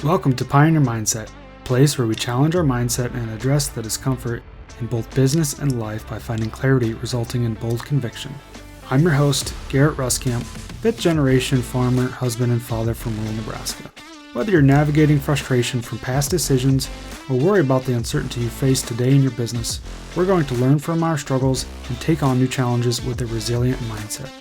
Welcome to Pioneer Mindset, a place where we challenge our mindset and address the discomfort in both business and life by finding clarity resulting in bold conviction. I'm your host, Garrett Ruskamp, fifth generation farmer, husband, and father from rural Nebraska. Whether you're navigating frustration from past decisions or worry about the uncertainty you face today in your business, we're going to learn from our struggles and take on new challenges with a resilient mindset.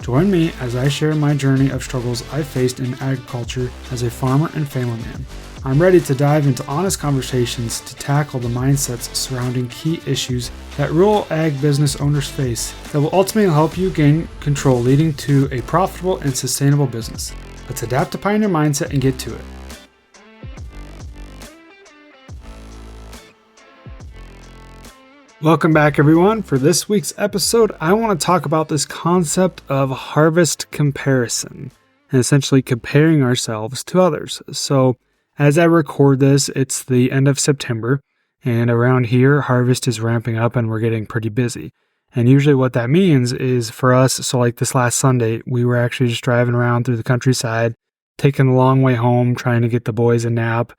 Join me as I share my journey of struggles I faced in agriculture as a farmer and family man. I'm ready to dive into honest conversations to tackle the mindsets surrounding key issues that rural ag business owners face that will ultimately help you gain control, leading to a profitable and sustainable business. Let's adapt to Pioneer Mindset and get to it. Welcome back, everyone. For this week's episode, I want to talk about this concept of harvest comparison and essentially comparing ourselves to others. So as I record this, it's the end of September, and around here, harvest is ramping up and we're getting pretty busy. And usually what that means is for us, so like this last Sunday, we were actually just driving around through the countryside, taking a long way home, trying to get the boys a nap,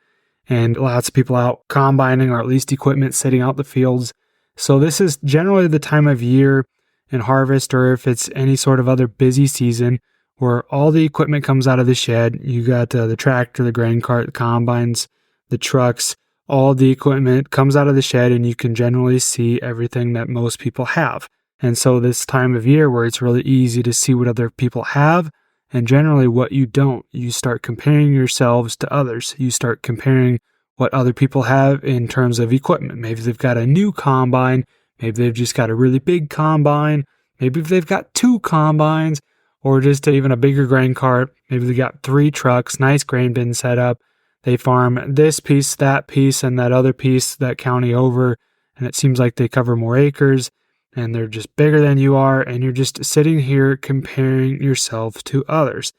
and lots of people out combining or at least equipment sitting out the fields. So this is generally the time of year in harvest, or if it's any sort of other busy season, where all the equipment comes out of the shed. You got the tractor, the grain cart, the combines, the trucks, all the equipment comes out of the shed, and you can generally see everything that most people have. And so this time of year where it's really easy to see what other people have and generally what you don't, you start comparing yourselves to others. You start comparing what other people have in terms of equipment. Maybe they've got a new combine, maybe they've just got a really big combine, maybe they've got two combines, or just even a bigger grain cart. Maybe they got 3 trucks, nice grain bin setup. They farm this piece, and that other piece that county over, and it seems like they cover more acres, and they're just bigger than you are, and you're just sitting here comparing yourself to others.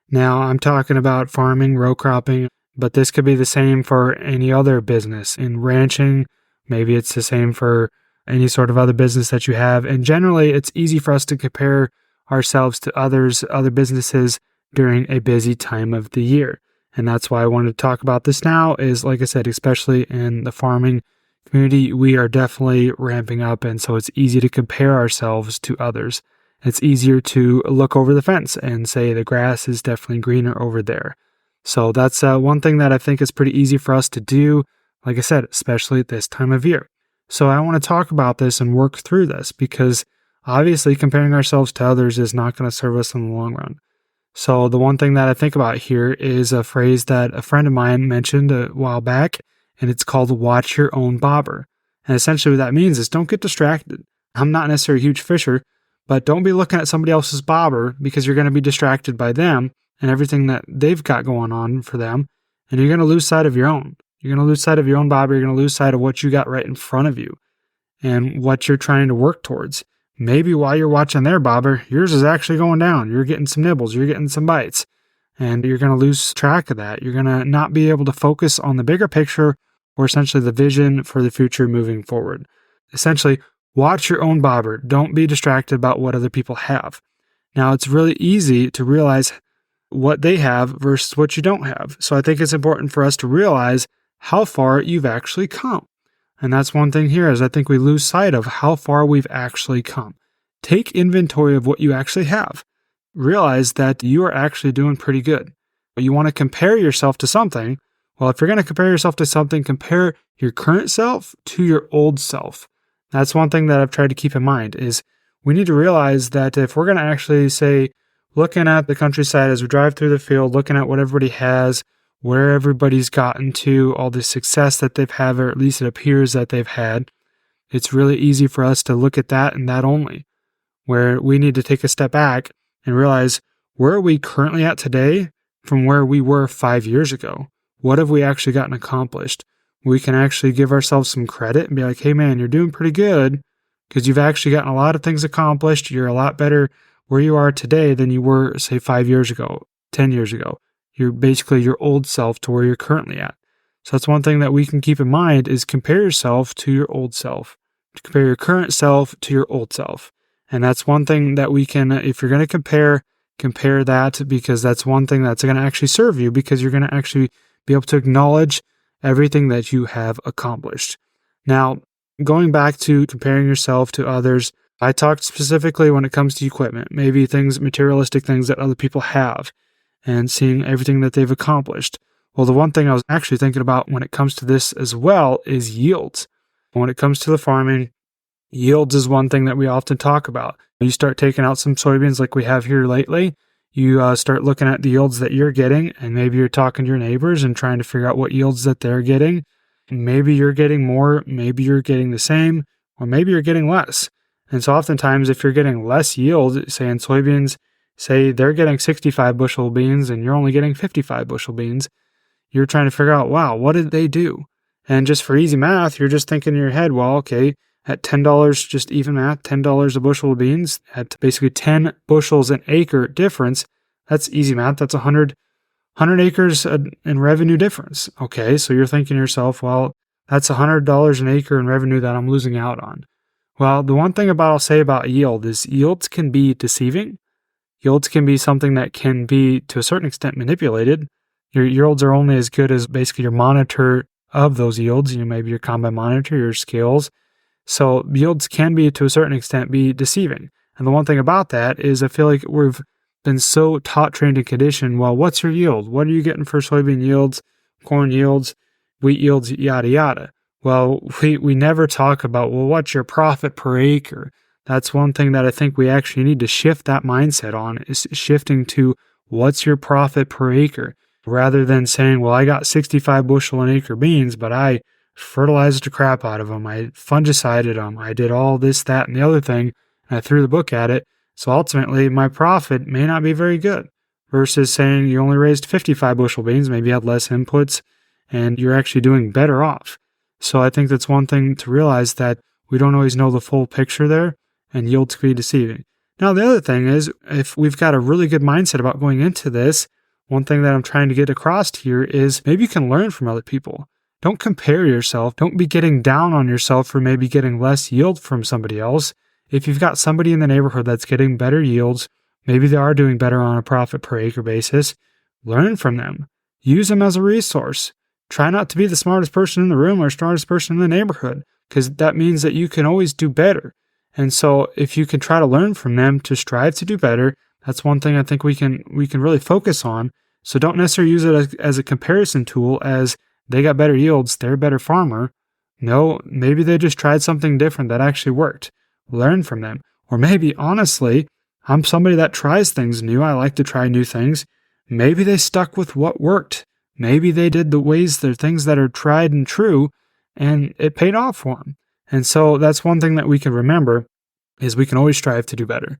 Now, I'm talking about farming, row cropping, but this could be the same for any other business. In ranching, maybe it's the same for any sort of other business that you have. And generally, it's easy for us to compare ourselves to others, other businesses during a busy time of the year. And that's why I wanted to talk about this now is, like I said, especially in the farming community, we are definitely ramping up. And so it's easy to compare ourselves to others. It's easier to look over the fence and say the grass is definitely greener over there. So that's one thing that I think is pretty easy for us to do, like I said, especially at this time of year. So I want to talk about this and work through this because obviously comparing ourselves to others is not going to serve us in the long run. So the one thing that I think about here is a phrase that a friend of mine mentioned a while back, and it's called watch your own bobber. And essentially what that means is don't get distracted. I'm not necessarily a huge fisher, but don't be looking at somebody else's bobber because you're going to be distracted by them and everything that they've got going on for them, and you're going to lose sight of your own. You're going to lose sight of your own bobber. You're going to lose sight of what you got right in front of you and what you're trying to work towards. Maybe while you're watching their bobber, yours is actually going down. You're getting some nibbles. You're getting some bites, and you're going to lose track of that. You're going to not be able to focus on the bigger picture or essentially the vision for the future moving forward. Essentially, watch your own bobber. Don't be distracted about what other people have. Now, it's really easy to realize what they have versus what you don't have. So I think it's important for us to realize how far you've actually come. And that's one thing here is I think we lose sight of how far we've actually come. Take inventory of what you actually have. Realize that you are actually doing pretty good. But you want to compare yourself to something. Well, if you're going to compare yourself to something, compare your current self to your old self. That's one thing that I've tried to keep in mind is we need to realize that if we're going to actually say, looking at the countryside as we drive through the field, looking at what everybody has, where everybody's gotten to, all the success that they've had, or at least it appears that they've had, it's really easy for us to look at that and that only, where we need to take a step back and realize where are we currently at today from where we were 5 years ago? What have we actually gotten accomplished? We can actually give ourselves some credit and be like, hey man, you're doing pretty good because you've actually gotten a lot of things accomplished. You're a lot better where you are today than you were, say, 5 years ago, 10 years ago. You're basically your old self to where you're currently at. So that's one thing that we can keep in mind is compare yourself to your old self. Compare your current self to your old self. And that's one thing that we can, if you're going to compare that because that's one thing that's going to actually serve you because you're going to actually be able to acknowledge everything that you have accomplished. Now, going back to comparing yourself to others, I talked specifically when it comes to equipment, maybe things, materialistic things that other people have, and seeing everything that they've accomplished. Well, the one thing I was actually thinking about when it comes to this as well is yields. When it comes to the farming, yields is one thing that we often talk about. You start taking out some soybeans like we have here lately, you start looking at the yields that you're getting, and maybe you're talking to your neighbors and trying to figure out what yields that they're getting. Maybe you're getting more, maybe you're getting the same, or maybe you're getting less. And so oftentimes if you're getting less yield, say in soybeans, say they're getting 65 bushel beans and you're only getting 55 bushel beans, you're trying to figure out, wow, what did they do? And just for easy math, you're just thinking in your head, well, okay, at $10, just even math, $10 a bushel of beans, at basically 10 bushels an acre difference, that's easy math, that's 100 acres in revenue difference. Okay, so you're thinking to yourself, well, that's $100 an acre in revenue that I'm losing out on. Well, the one thing I'll say about yield is yields can be deceiving. Yields can be something that can be, to a certain extent, manipulated. Your yields are only as good as basically your monitor of those yields, maybe your combine monitor, your scales. So yields can be, to a certain extent, be deceiving. And the one thing about that is I feel like we've been so taught, trained, and conditioned, well, what's your yield? What are you getting for soybean yields, corn yields, wheat yields, yada, yada. Well, we never talk about, well, what's your profit per acre? That's one thing that I think we actually need to shift that mindset on, is shifting to what's your profit per acre, rather than saying, well, I got 65 bushel an acre beans, but I fertilized the crap out of them. I fungicided them. I did all this, that, and the other thing, and I threw the book at it. So ultimately, my profit may not be very good, versus saying you only raised 55 bushel beans, maybe you had less inputs, and you're actually doing better off. So I think that's one thing to realize, that we don't always know the full picture there, and yields can be deceiving. Now, the other thing is, if we've got a really good mindset about going into this, one thing that I'm trying to get across here is maybe you can learn from other people. Don't compare yourself. Don't be getting down on yourself for maybe getting less yield from somebody else. If you've got somebody in the neighborhood that's getting better yields, maybe they are doing better on a profit per acre basis, learn from them. Use them as a resource. Try not to be the smartest person in the room or smartest person in the neighborhood, because that means that you can always do better. And so if you can try to learn from them to strive to do better, that's one thing I think we can really focus on. So don't necessarily use it as a comparison tool, as they got better yields, they're a better farmer. No, maybe they just tried something different that actually worked. Learn from them. Or maybe, honestly, I'm somebody that tries things new. I like to try new things. Maybe they stuck with what worked. Maybe they did the things that are tried and true, and it paid off for them. And so that's one thing that we can remember, is we can always strive to do better.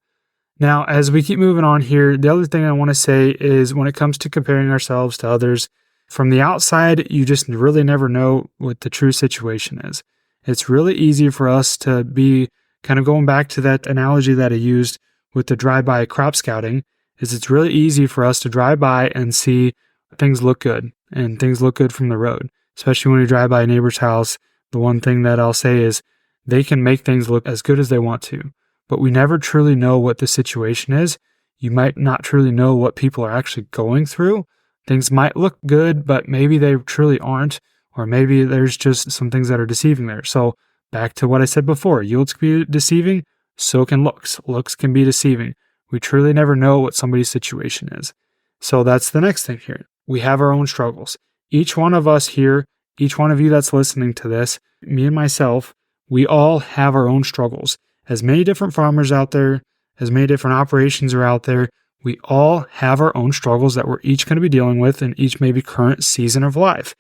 Now, as we keep moving on here, the other thing I want to say is, when it comes to comparing ourselves to others, from the outside, you just really never know what the true situation is. It's really easy for us to be, kind of going back to that analogy that I used with the drive-by crop scouting, is it's really easy for us to drive by and see things look good, and things look good from the road. Especially when you drive by a neighbor's house, the one thing that I'll say is they can make things look as good as they want to, but we never truly know what the situation is. You might not truly know what people are actually going through. Things might look good, but maybe they truly aren't, or maybe there's just some things that are deceiving there. So back to what I said before, yields can be deceiving, so can looks. Looks can be deceiving. We truly never know what somebody's situation is. So that's the next thing here. We have our own struggles. Each one of us here, each one of you that's listening to this, me and myself, we all have our own struggles. As many different farmers out there, as many different operations are out there, we all have our own struggles that we're each going to be dealing with in each maybe current season of life.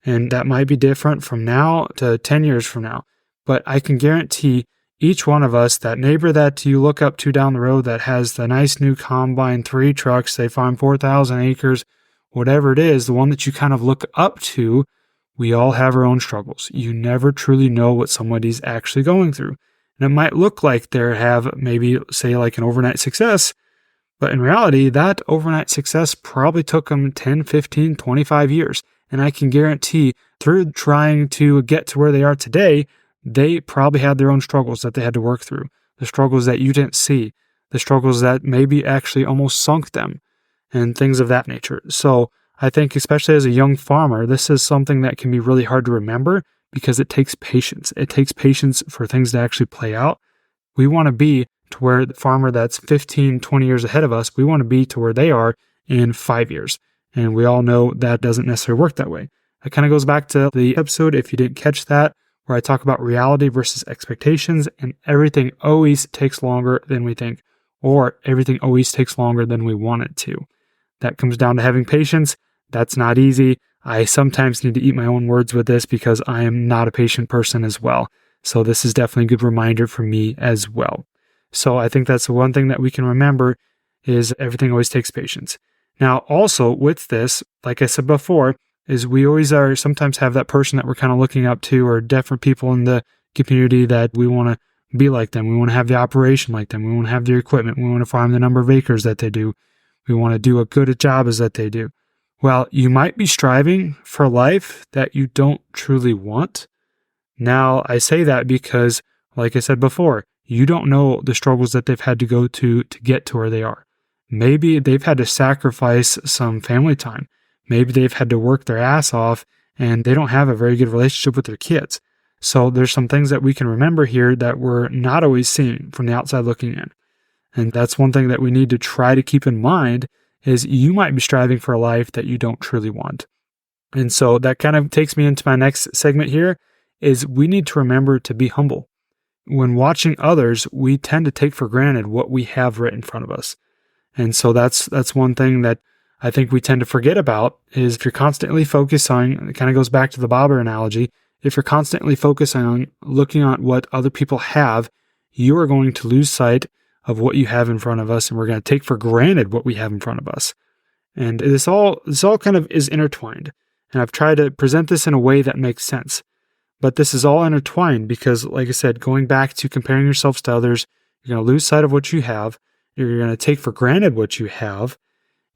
And that might be different from now to 10 years from now. But I can guarantee each one of us, that neighbor that you look up to down the road that has the nice new combine, 3 trucks, they farm 4,000 acres, whatever it is, the one that you kind of look up to, we all have our own struggles. You never truly know what somebody's actually going through. And it might look like they have maybe, say, like an overnight success, but in reality, that overnight success probably took them 10, 15, 25 years. And I can guarantee through trying to get to where they are today, they probably had their own struggles that they had to work through. The struggles that you didn't see. The struggles that maybe actually almost sunk them. And things of that nature. So I think especially as a young farmer, this is something that can be really hard to remember because it takes patience. It takes patience for things to actually play out. We want to be to where the farmer that's 15, 20 years ahead of us, we want to be to where they are in 5 years. And we all know that doesn't necessarily work that way. That kind of goes back to the episode, if you didn't catch that, where I talk about reality versus expectations, and everything always takes longer than we think, or everything always takes longer than we want it to. That comes down to having patience. That's not easy. I sometimes need to eat my own words with this because I am not a patient person as well. So this is definitely a good reminder for me as well. So I think that's the one thing that we can remember is everything always takes patience. Now, also with this, like I said before, is we always sometimes have that person that we're kind of looking up to, or different people in the community that we want to be like them. We want to have the operation like them. We want to have their equipment. We want to farm the number of acres that they do. We want to do a good job as that they do. Well, you might be striving for a life that you don't truly want. Now, I say that because, like I said before, you don't know the struggles that they've had to go to get to where they are. Maybe they've had to sacrifice some family time. Maybe they've had to work their ass off and they don't have a very good relationship with their kids. So there's some things that we can remember here that we're not always seeing from the outside looking in. And that's one thing that we need to try to keep in mind is you might be striving for a life that you don't truly want. And so that kind of takes me into my next segment here is we need to remember to be humble. When watching others, we tend to take for granted what we have right in front of us. And so that's one thing that I think we tend to forget about is if you're constantly focused on, it kind of goes back to the bobber analogy, if you're constantly focusing on looking at what other people have, you are going to lose sight of what you have in front of us, and we're going to take for granted what we have in front of us. And this all kind of is intertwined. And I've tried to present this in a way that makes sense. But this is all intertwined because, like I said, going back to comparing yourselves to others, you're going to lose sight of what you have. You're going to take for granted what you have.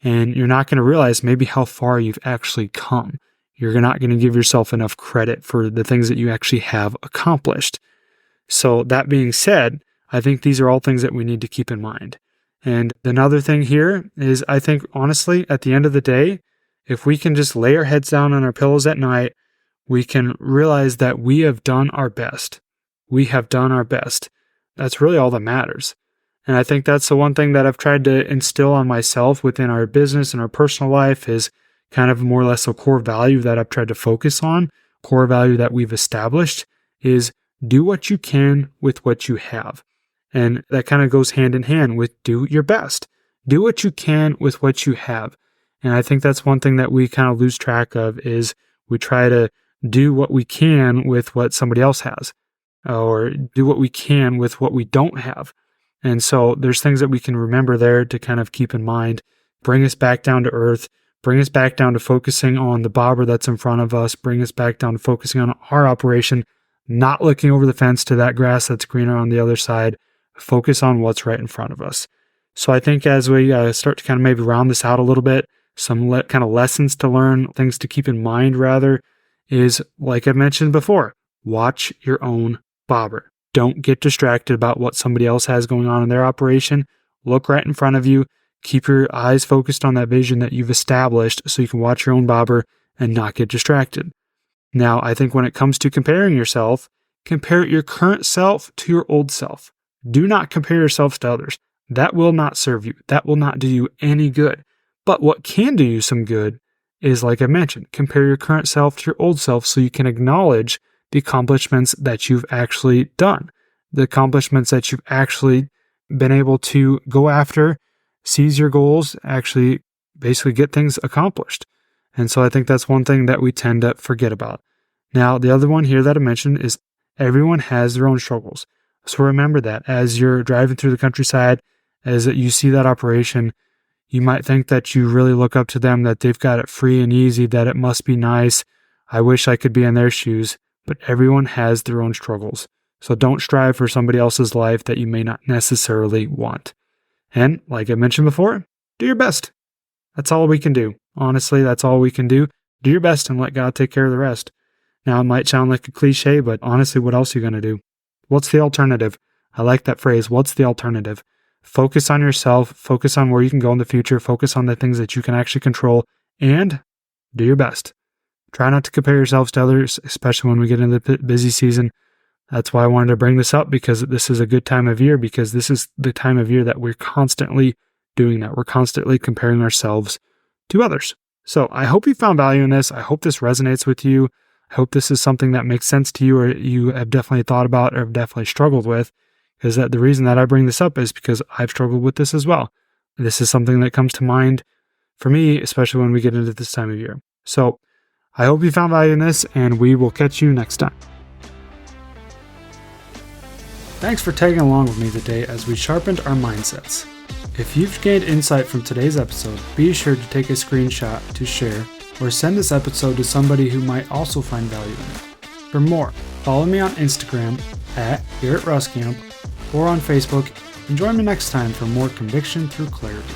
And you're not going to realize maybe how far you've actually come. You're not going to give yourself enough credit for the things that you actually have accomplished. So that being said, I think these are all things that we need to keep in mind. And another thing here is I think, honestly, at the end of the day, if we can just lay our heads down on our pillows at night, we can realize that we have done our best. We have done our best. That's really all that matters. And I think that's the one thing that I've tried to instill on myself within our business and our personal life is kind of more or less a core value that I've tried to focus on, core value that we've established is do what you can with what you have. And that kind of goes hand in hand with do your best. Do what you can with what you have. And I think that's one thing that we kind of lose track of is we try to do what we can with what somebody else has, or do what we can with what we don't have. And so there's things that we can remember there to kind of keep in mind, bring us back down to earth, bring us back down to focusing on the bobber that's in front of us, bring us back down to focusing on our operation, not looking over the fence to that grass that's greener on the other side, focus on what's right in front of us. So I think as we start to kind of maybe round this out a little bit, some kind of lessons to learn, things to keep in mind rather, is like I mentioned before, watch your own bobber. Don't get distracted about what somebody else has going on in their operation. Look right in front of you. Keep your eyes focused on that vision that you've established so you can watch your own bobber and not get distracted. Now, I think when it comes to comparing yourself, compare your current self to your old self. Do not compare yourselves to others. That will not serve you. That will not do you any good. But what can do you some good is, like I mentioned, compare your current self to your old self so you can acknowledge the accomplishments that you've actually done, the accomplishments that you've actually been able to go after, seize your goals, actually basically get things accomplished. And so I think that's one thing that we tend to forget about. Now, the other one here that I mentioned is everyone has their own struggles. So remember that as you're driving through the countryside, as you see that operation, you might think that you really look up to them, that they've got it free and easy, that it must be nice. I wish I could be in their shoes. But everyone has their own struggles. So don't strive for somebody else's life that you may not necessarily want. And like I mentioned before, do your best. That's all we can do. Honestly, that's all we can do. Do your best and let God take care of the rest. Now, it might sound like a cliche, but honestly, what else are you going to do? What's the alternative? I like that phrase. What's the alternative? Focus on yourself. Focus on where you can go in the future. Focus on the things that you can actually control. And do your best. Try not to compare yourselves to others, especially when we get into the busy season. That's why I wanted to bring this up, because this is a good time of year, because this is the time of year that we're constantly doing that. We're constantly comparing ourselves to others. So I hope you found value in this. I hope this resonates with you. I hope this is something that makes sense to you, or you have definitely thought about or have definitely struggled with. Because the reason that I bring this up is because I've struggled with this as well. This is something that comes to mind for me, especially when we get into this time of year. So I hope you found value in this, and we will catch you next time. Thanks for tagging along with me today as we sharpened our mindsets. If you've gained insight from today's episode, be sure to take a screenshot to share or send this episode to somebody who might also find value in it. For more, follow me on Instagram @GarrettRuskamp or on Facebook, and join me next time for more conviction through clarity.